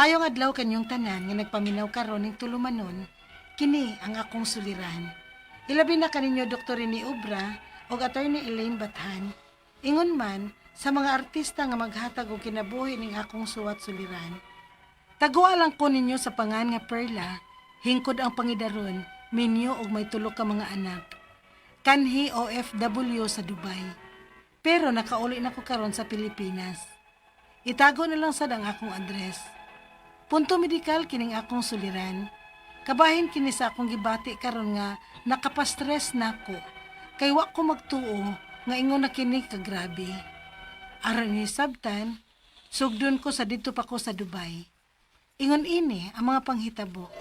Maayong adlaw kanyong tanan nga nagpaminaw karon ning tulumanon, kini ang akong suliran. Ilabi na kaninyo Dr. Rene Obra o Attorney Elaine Bathan. Ingon man sa mga artista nga maghatag og kinabuhi ning akong suwat suliran. Tagua lang ko ninyo sa pangan nga Perla, hingkod ang pangidaron, minyo og may tulo ka mga anak. Kanhi OFW sa Dubai. Pero nakauli na ko karon sa Pilipinas. Itago na lang sad ang akong address. Punto medikal kining akong suliran. Kabahin kini sa akong gibati karon nga nakapastress nako. Kay wa ko magtuo nga ingon na kini ka grabe. Aron ni sabtan, sugdon ko sa didto pa ko sa Dubai. Ingon ini ang mga panghitabo.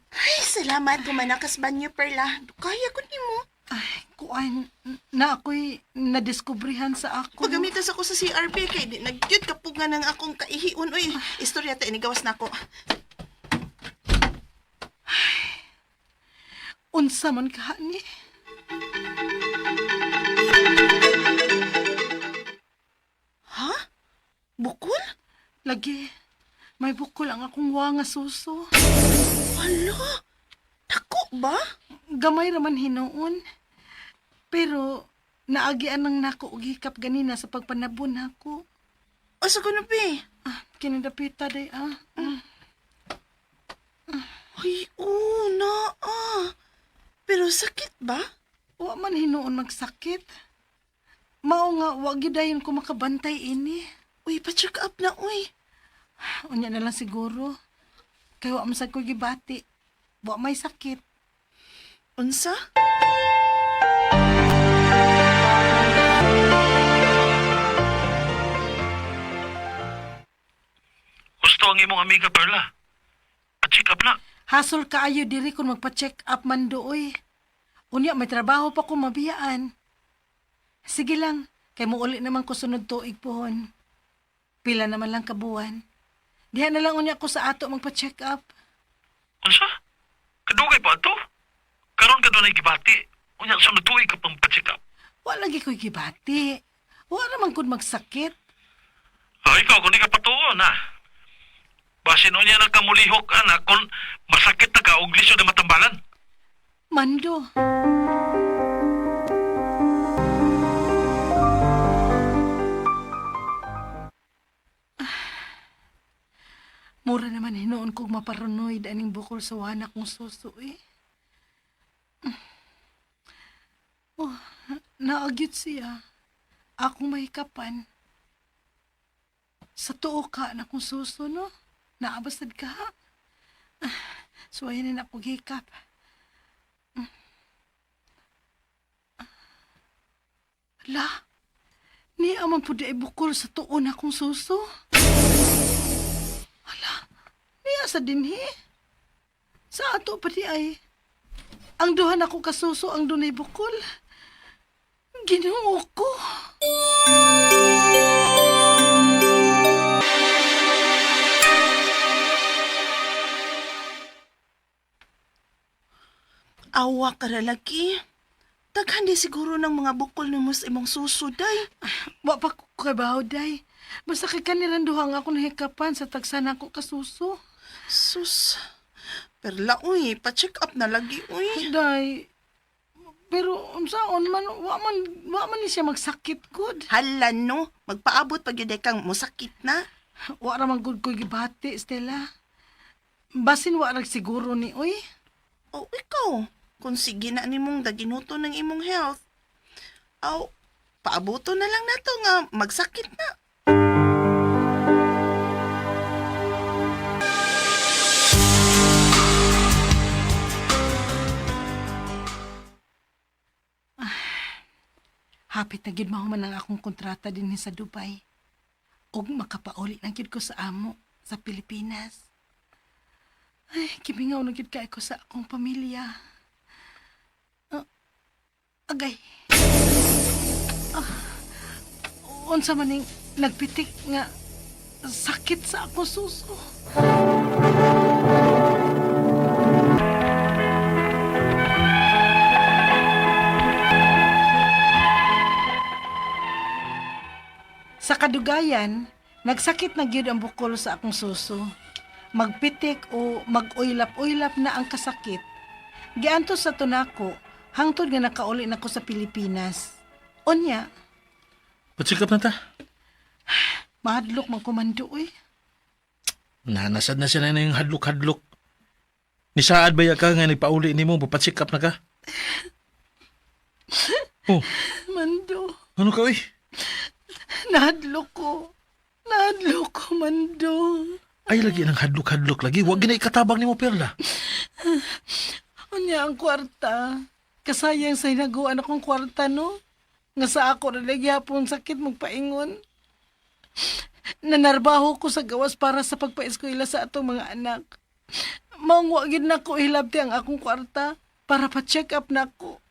Ay, salamat gumanakas banyo, Perla. Kaya ko ni mo. Ay, kuan na ako'y nadiskubrihan sa ako. Pagamitas ako sa CRP kay di nagyud kapugan ng akong kaihiun. Uy, istorya ta inigawas na ako. Unsa man ka ni? Ha? Bukol? Lagi, may bukol ang akong wa nga suso. Hala? Dako ba? Gamay raman hinuon. Pero naagian ng nako og hikap ganina sa pagpanabon nako. O sa kuno, be? Kinadapita day Ay, na Pero sakit ba? Wa man hinuon magsakit. Mao nga wa gyud dayon ko makabantay ini. Uy, pa-check up na, uy. Unya na lang siguro. Kay wa man sad ko gibati. Wa may sakit. Unsa? Gusto ang imong amiga Perla. Pa-check up na. Hasol kaayo diri kung magpa-check up man dooy. Unya may trabaho pa ko mabiyaan. Sige lang, kay mo uli naman ko sunod tuig pohon. Pila naman lang kabuan. Diha na lang unya ko sa ato magpa-check up. Unsa? Kadugay pa ato? Karon ka doon ay gibati. Unya sa natuig ka pang pa-check up. Wala lagi ko'y gibati. Wala naman kung magsakit. Ikaw kung di ka patuon ha. Basin unya nagkamulihok anak kung masakit na ka og lisod na matambalan. Mando. Mura naman hinoon kong maparanoid aning bukol sa wanak kong suso eh. Oh, naagyot siya. Akong mahikapan. Sa tuo ka na kong suso, no? Naabasad ka, ha? Suwayan na akong hikap. Hala, ni aman po di ay bukol sa tuo na kong suso. Hala, niya sa dinhi. Sa ato pa di ay. Ang duhan ako kasuso ang dunay bukol. Ginoo ko. Awa ka lalaki. Daghan di siguro ng mga bukol ni mo sa imong susuday. Wa pa ko kabaw, day. Basta kay kanilang duhang ako nahikapan sa tagsan ako kasuso. Sus. Perla, uy, pa-check up na lagi, uy. Day, pero unsaon man, wa man ni siya magsakit good. Hala, no? Magpaabot pag yun kang musakit na. Wa ra man good ko gibati, Stella. Basin wa ra siguro ni, uy. O, ikaw. Kung sige na ni mong daginuto ng imong health. Aw, paabuto na lang nato nga magsakit na. Hapit na gid mahuman ang akong kontrata din sa Dubai. Og makapauli na gid ko sa amo sa Pilipinas. Ay, kimingaw na gid kay ko sa akong pamilya. Agay. Unsa man ning nagpitik nga sakit sa akong suso. Sa kadugayan, nagsakit na gyud ang bukol sa akong suso. Magpitik o mag-uylap-uylap na ang kasakit. Gianto sa tunako, hangtod nga nakauli nako sa Pilipinas. Unya, Patsikap na ta. mahadlok man komando eh. Nanasad na siya na yung hadlok-hadlok. Nisaad ba ya ka nga nagpauli ni mo, papatsikap na ka? Oh, Mando, ano ka uy? nahadlok ko. Nahadlok ko, Mando. Ay, lagi ng hadlok-hadlok lagi. Huwag gina ikatabang ni mo, Perla. Unya ang kwarta. Kasayang sa hinaguan akong kwarta, no? Nga sa ako na nagyapon sakit magpaingon. Nanarbaho ko sa gawas para sa pagpaeskwela sa atong mga anak. Maong wagid na ko hilabti ang akong kwarta para pa-check up na ko.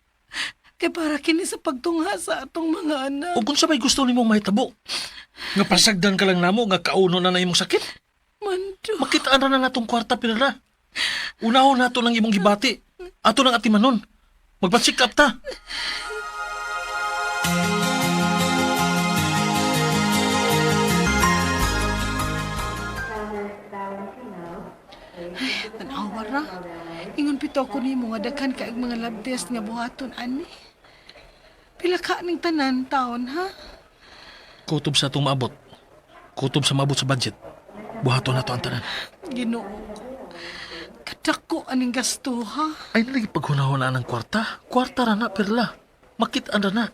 Kay para kini sa pagtungha sa atong mga anak. O kung sabay gusto ni mong mahitabo, nga pasagdan ka lang namo, nga kauno na na imong sakit, Mando. makitaan na natong kwarta, Perla. Unahon nato ng imong gibati. Ato ng atimanon. Magpatsikap ta. Tanawa ra. Ingon pito ko nimo nga daghan kaig mga lab test nga buhaton ani. Pila ka ning tanan taon ha? Kutob sa itong maabot. Kutob sa maabot sa budget. Buhato na to ang tanan. Ginoo ko. Kadako aning gasto ha? Ay, nalagi paghunahon na ng kwarta. Kwarta ra na, Perla. Makitaan ra na.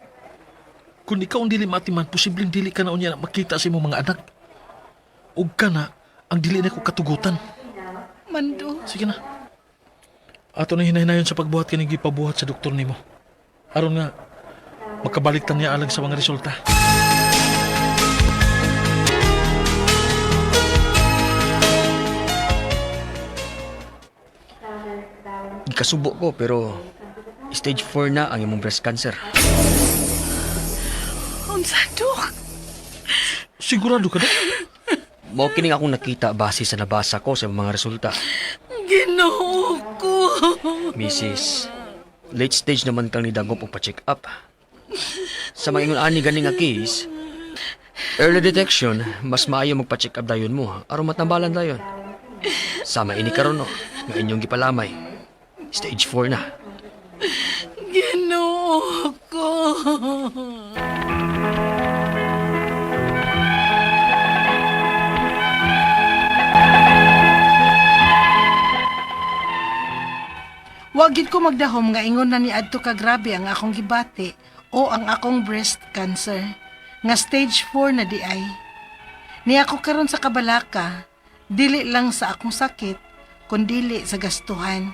Kung ikaw ang dili matiman, posibleng dili ka na unya na makita sa imong mga anak. Ug ka na, ang dili na ko katugutan. Mando. Sige na. Ato na hinahinayon sa pagbuhat kaning gipabuhat sa doktor nimo. Aron nga, makabalik niya alang sa mga resulta. Ikasubo ko pero stage 4 na ang imong breast cancer. Unsa dok? Sigurado ka na? Mao kining akong nakita base sa nabasa ko sa mga resulta. Ginoo ko. Mrs. Late stage naman kang nidangop og pa-check up. Sa mga ingon ani gani nga case, early detection, mas maayo magpa-check up dayon mo aron matambalan dayon. Sama ini karon no, nga inyong gipalamay. Stage 4 na. Ginoo ko. Wagid ko magdahom nga ingon na ni adto ka grabe ang akong gibati o ang akong breast cancer nga stage 4 na di ay. Ni ako karon sa kabalaka, dili lang sa akong sakit, kundili sa gastuhan.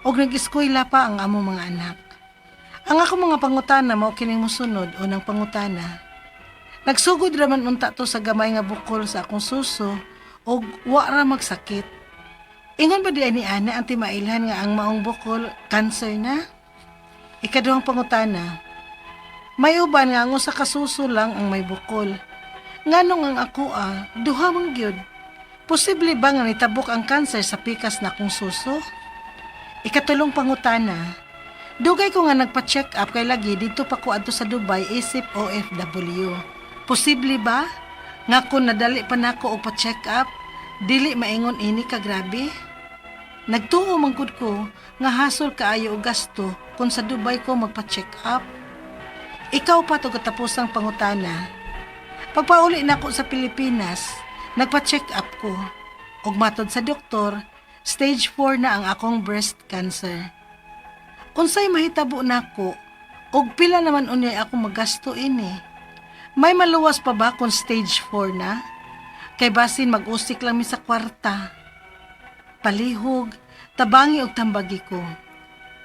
Og nag-eskwela pa ang among mga anak. Ang akong mga pangutana mao kining mosunod unang pangutana. Nagsugod raman unta to sa gamay nga bukol sa akong suso og wa ra magsakit. Ingon ba di ni ana ang timailhan nga ang maong bukol cancer na? Ikaduhang pangutana. May uban nga ang usa ka suso lang ang may bukol. Nganong ang ako duha man gyud. Posible ba nga nitabok ang cancer sa pikas na akong suso? Ikatulong pangutana. Dugay ko nga nagpa-check up kay lagi dito pa ko adto sa Dubai isip OFW. Posible ba nga kung nadali pa nako og pa-check up, dili maingon ini ka grabe? Nagtuo man gud ko nga hasol kaayo og gasto kung sa Dubai ko magpa-check up. Ikaw pa to katapusang pangutana. Pagpauli nako sa Pilipinas, nagpa-check up ko. Og matod sa doktor, stage 4 na ang akong breast cancer. Unsay mahitabo nako, og pila naman unyay ako magasto ini. May maluwas pa ba kung stage 4 na? Kay basin mag-usik lang mi sa kwarta. Palihog, tabangi og tambagi ko.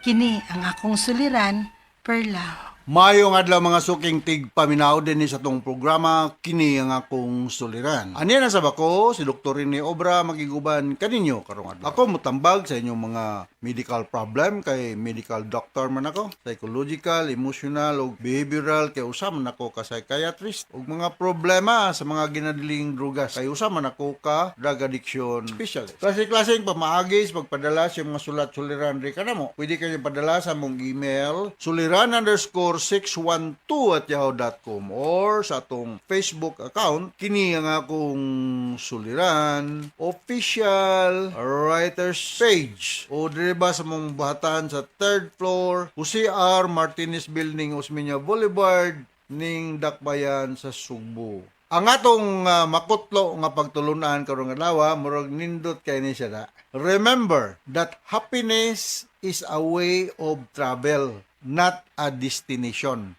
Kini ang akong suliran, Perla. Mayong adlaw mga suking tigpaminaw din ni sa tong programa kini ang akong suliran. Ani na sa bako si Dr. Rene Obra magiguban kaninyo karong adlaw. Ako mutambag sa inyong mga medical problem kay medical doctor man ako, psychological, emotional ug behavioral kay usa man ako ka psychiatrist ug mga problema sa mga ginadiling drugas kay usa man ako ka drug addiction specialist. Klase-klaseng pamaagis pagpadala sa mga sulat-suliran ri kanamo. Pwede kayo padala sa mong email suliran_podcast 44612@yahoo.com or sa atong Facebook account kini ang akong suliran official writers page o dire ba sa mong bahatan sa 3rd floor Jose R. Martinez Building, Osmeña Boulevard ning Dakbayan sa Sugbo. Ang atong makutlo nga pagtulunan karong adlaw murag nindot kay ni siya da. Remember that happiness is a way of travel, not a destination.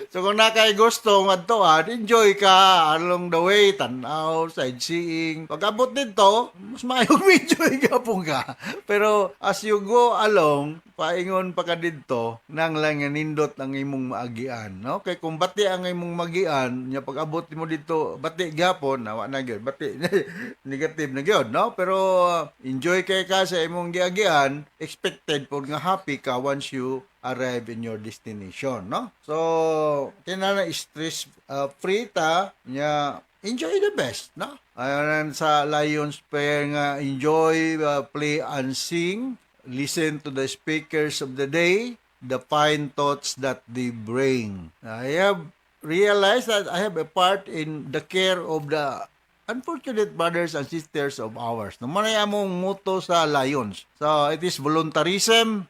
So kung nakay gusto nga enjoy ka along the way, tanaw, sightseeing. Pag abot dito, mas maayong enjoy ka po ka. Pero as you go along, paingon pa ka dito, nang lang nga nindot ang imong maagian. No? Kay kung bati ang imong magian, nya pag abot mo dito, bati gyapon, nawa na gyud, bati negative na gyud, no? Pero enjoy kay ka sa imong giagian, expected po nga happy ka once you arrive in your destination, no? So, kinana stress free ta nya enjoy the best, no? Ayan sa Lions Fair nga enjoy, play and sing, listen to the speakers of the day, the fine thoughts that they bring. I have realized that I have a part in the care of the unfortunate brothers and sisters of ours. Naman ay among motto sa Lions. So, it is voluntarism,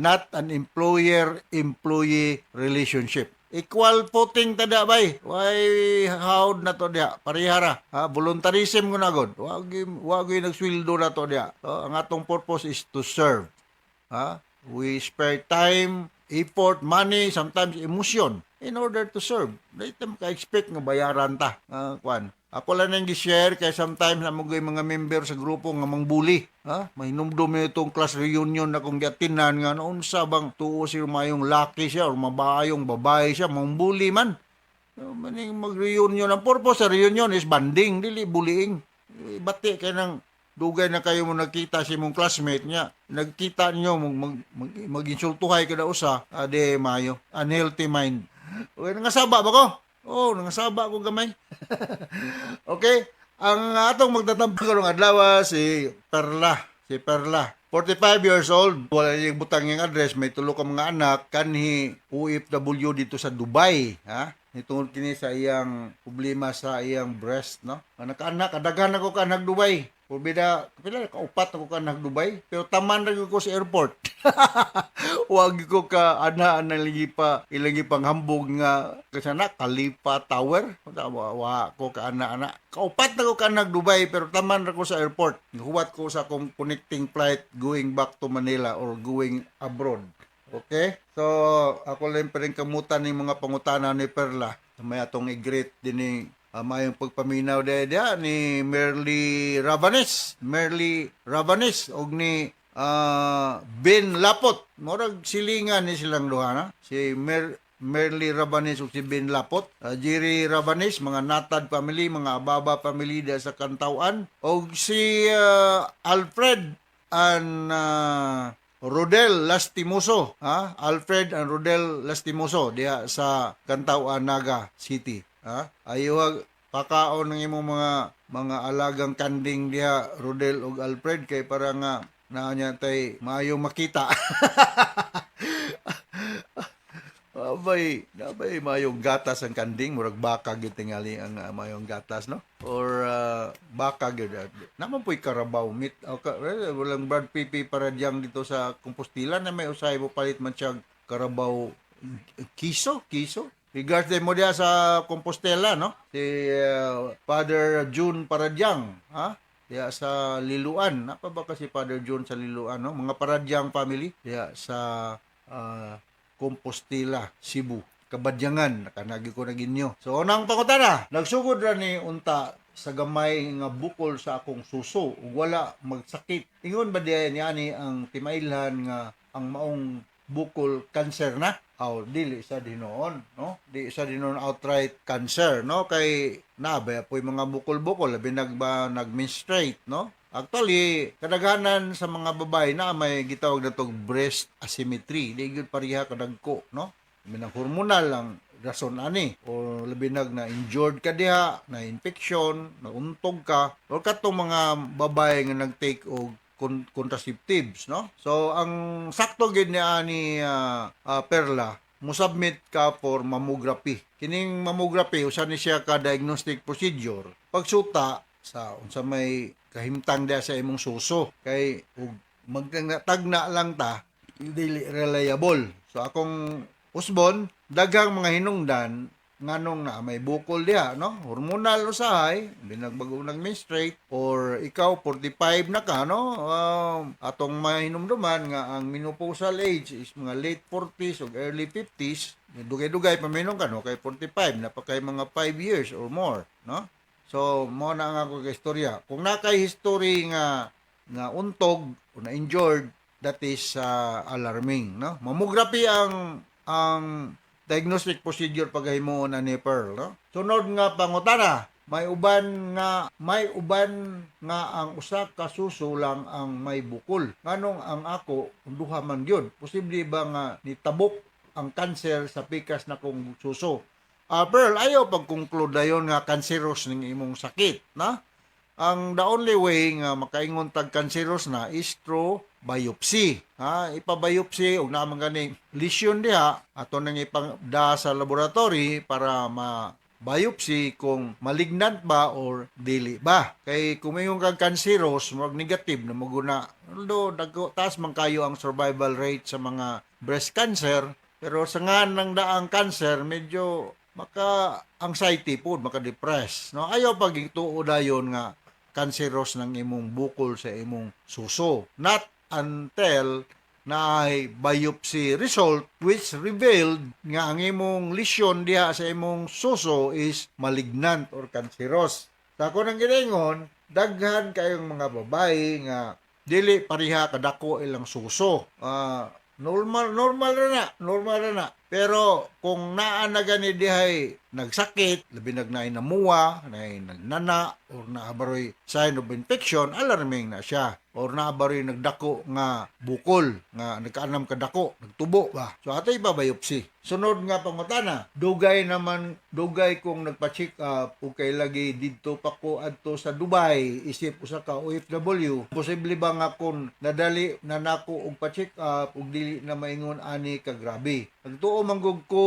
not an employer-employee relationship. Equal footing tada bay. Why how na to dia? Parihara. Voluntarism ko na god. Wag nagsweldo na to dia. So, ang atong purpose is to serve. We spare time, effort, money, sometimes emotion in order to serve. Dito ka-expect nga bayaran ta. Kwan. Ako lang nang gi-share kay sometimes na mga member sa grupo nga mangbuli. Mahinumdum na itong class reunion na kung giatinan nga noon sa bang tuo si mayong laki siya or mabayong babae siya, mangbuli man. So, maning mag-reunion. Ang purpose sa reunion is banding, dili bullying. Bati kay nang dugay na kayo mo nagkita si mong classmate niya. Nagkita niyo mag-insultuhay kada usa, ade mayo. Unhealthy mind. Okay, nangasaba ba ko? Oh, nangasaba ko gamay. Okay, ang atong magtatampo karong adlaw si Perla. Si Perla. 45 years old, wala niyang butang yung address, may tulo ka mga anak, kanhi OFW dito sa Dubai, Itungod kini sa iyang problema sa iyang breast, no? Anak-anak, kadaghan ako ka nag-Dubai. Pila kaupat ako ka nag-Dubai, pero taman ra ko sa airport. Wag ko ka ana ilangi pang hambog nga kasana Khalifa Tower. Wa ko ka ana. Kaupat na ko ka nag-Dubai, pero taman ra ko sa airport. Huwat ko sa kong connecting flight going back to Manila or going abroad. Okay? So, ako lang pa rin kamutan ng mga pangutana ni Perla. May atong i-greet din ni mayong pagpaminaw dia ni Merly Rabanes og ni Ben Lapot. Murag silingan ni silang duha na. Si Merly Rabanes ug si Ben Lapot. Jerry Rabanes, mga Natad family, mga Ababa family dia sa Kantawan. Og si Alfred and Rodel Lastimoso, Alfred and Rodel Lastimoso diha sa Kantawan, Naga City. Ayuhag pakaon ng imong mga alagang kanding diha Rodel ug Alfred kay para nga naanya tay maayo makita. Abay mayong gatas ang kanding, murag baka gyud tingali ang mayong gatas, no? Or baka gyud. Naman po'y Carabao meat. Walang Brad Pipi para diyang dito sa Compostela na may usay mo palit man siya Carabao kiso. Regards din mo diya sa Compostela, no? Si Father June Paradyang, diya sa Liluan. Napa ba kasi Father June sa Liluan, no? Mga Paradyang family diya sa Compostela, Cebu. Kabadyangan, nakanagi ko na ginyo. So, unang pangutana, nagsugod ra ni unta sa gamay nga bukol sa akong suso, ug wala magsakit. Ingon ba diya ni ang timailhan nga ang maong bukol cancer na? Dili sa dinoon, no? Di sa dinoon outright cancer, no? Kay nabe apoy mga bukol-bukol labi nag-menstruate, no? Actually, kadaghanan sa mga babae na may gitawag na tong breast asymmetry. Di gyud pareha kadagko, no? Minang hormonal lang rason ani o labi na injured ka diha, na infection, nauntog ka, o katong mga babae nga nag-take og contraceptives, no? So ang sakto gid ni Perla musubmit ka for mammography. Kining mammography usa ni siya ka diagnostic procedure pagsuta sa unsa may kahimtang diha sa imong suso kay ug magtagna lang ta dili reliable. So akong usbon daghang mga hinungdan nganong na may bukol diha, no? Hormonal usahay, binagbago nag-menstruate or ikaw 45 na ka, no? Atong mahinumduman nga ang menopausal age is mga late 40s o early 50s. Dugay-dugay paminom ka, no? Kay 45 na pa kay mga 5 years or more, no? So mo na nga ako kay istorya. Kung nakay history nga untog o na injured, that is alarming, no? Mammography ang diagnostic procedure paghimuon ani Pearl, no? Sunod nga pangutana, may uban nga ang usa ka suso lang ang may bukol. Nganong ang ako duha man gyud? Posible ba nga nitabok ang cancer sa pikas na kong suso? Pearl, ayaw pag-conclude dayon nga cancerous ning imong sakit, na? Ang the only way nga makaingon tag cancerous na is through biopsy. Ipa-biopsy ug naman gani lesion diha ato nang ipangda sa laboratory para ma-biopsy kung malignant ba or dili ba. Kay kung mayong kag cancerous, murag negative na maguna. Although taas man kayo ang survival rate sa mga breast cancer, pero sa ngan ng daang cancer medyo maka-anxiety po, maka-depress. No? Ayaw pag ituo dayon nga cancerous ng imong bukol sa imong suso. Not until na ay biopsy result which revealed nga ang imong lesion diha sa imong suso is malignant or cancerous. Sa ako nang giningon, daghan kayong mga babae nga dili pareha kadako ilang suso. Normal ra na. Pero kung naa na gani dihay nagsakit, labi namuwa, nagnana, or naabaroy sign of infection, alarming na siya. Or naabaroy nagdako nga bukol, nga nagkaanam kadako, nagtubo ba. So atay pa biopsy. Sunod nga pangutana, dugay kong nagpa-check up o kay lagi dito pa ko adto sa Dubai, isip usa ka OFW. Posible ba nga kung nadali na nako og pa-check up ug dili na maingon ani ka grabe. Nagtuo manggug ko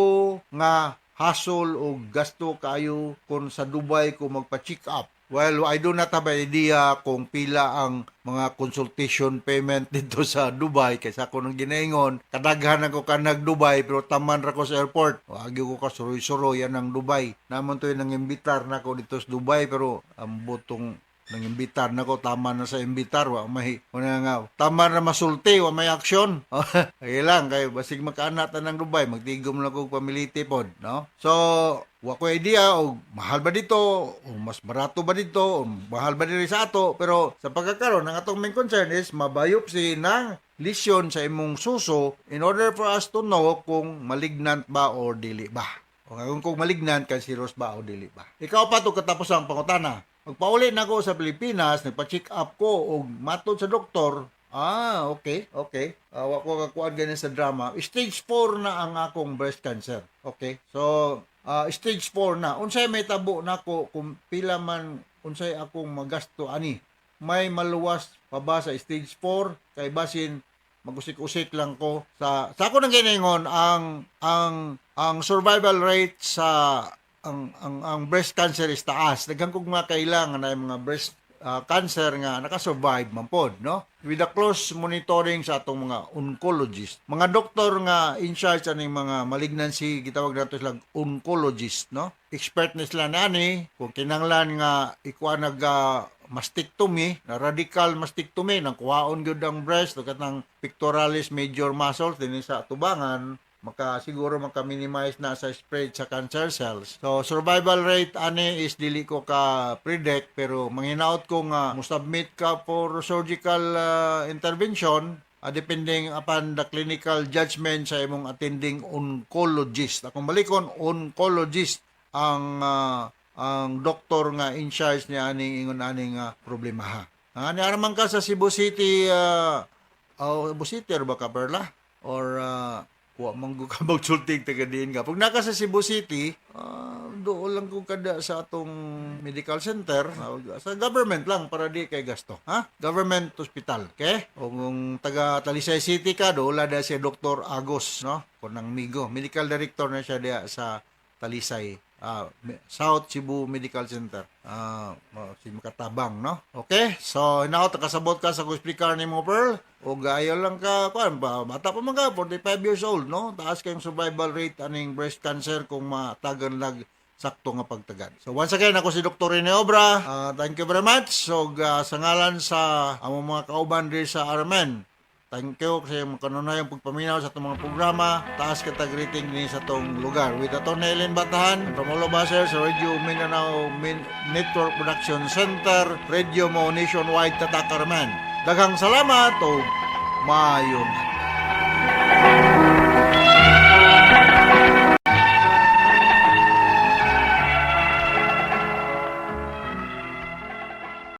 nga hassle o gasto kayo kung sa Dubai ko magpa-check up. Well, I do not have an idea kung pila ang mga consultation payment dito sa Dubai. Kaysa ako nang ginaingon, kadaghan ako ka nag-Dubai pero taman ra ko sa airport. Wagi ko ka suroy-suroy yan ang Dubai. Naman to yung nang-imbitar na ako dito sa Dubai pero ang butong nang-imbitar na ko, tama na sa imbitar. Tama na masulti, wa may aksyon. Kaya lang, kayo, basig makaanat na ng Dubai, magtigom lang kong pamiliti po, no? So, wa ko idea, o mahal ba dito, o mas barato ba dito, o mahal ba dito sa ato, pero sa pagkakaroon, ang atong main concern is mabiopsy ng lesion sa imong suso in order for us to know kung malignant ba or dili ba. O kung malignant, cancerous ba o dili ba. Ikaw pa to katapos ang pangutana. Magpauli na ako sa Pilipinas, nagpa-check up ko o matod sa doktor. Okay. Wa ko kakuan ganyan sa drama. Stage 4 na ang akong breast cancer. Okay? So, stage 4 na. Unsay may tabo na ko kung pila man unsay akong magasto ani. May maluwas pa ba sa stage 4 kay basin magusik-usik lang ko sa ako nang giningon ang survival rate sa ang breast cancer is taas. Daghang kog mga kailangan na mga breast cancer nga nakasurvive man pod, no? With the close monitoring sa atong mga oncologist. Mga doktor nga in charge aning mga malignancy, gitawag nato silang oncologist, no? Expert na sila nani kung kinahanglan nga ikuha mastectomy, na radical mastectomy, nang kuhaon gyud ang breast o katang pectoralis major muscles dinhi sa tubangan, siguro maka-minimize na sa spread sa cancer cells. So, survival rate ani is dili ko ka predict pero manghinaot ko nga mo-submit ka for surgical intervention depending upon the clinical judgment sa imong attending oncologist. Akong balikon, oncologist ang doktor nga in charge niya aning ingon aning problema ha. Ani araman ka sa Cebu City Cebu City or baka Perla or wa manggo ka magsultig taga diin ka. Pag naka sa Cebu City, doon lang ko kada sa atong medical center, sa government lang para di kay gasto. Ha? Government hospital, okay? O kung taga Talisay City ka, doon da si Dr. Agos, no? Kunang Migo. Medical director na siya diya sa Talisay, South Cebu Medical Center. Si Makatabang, no? Okay? So, hinaot, kasabot ka sa hospital ni mo, Pearl. O gayo lang ka, bata pa mga, 45 years old, no? Taas kayong survival rate aning breast cancer kung matagan lag sakto nga pagtagad. So once again, ako si Dr. Rene Obra. Thank you very much. So sa ngalan sa among mga kauban diri sa Armen, thank you kasi makanunay ang pagpaminaw sa itong mga programa. Taas ka tag-rating din sa itong lugar. With Atty. Ellen Batahan, from Olo Baser sa Radio Mindanao Network Production Center, Radio Mo Nationwide Tatak Armen. Daghang salamat o maayong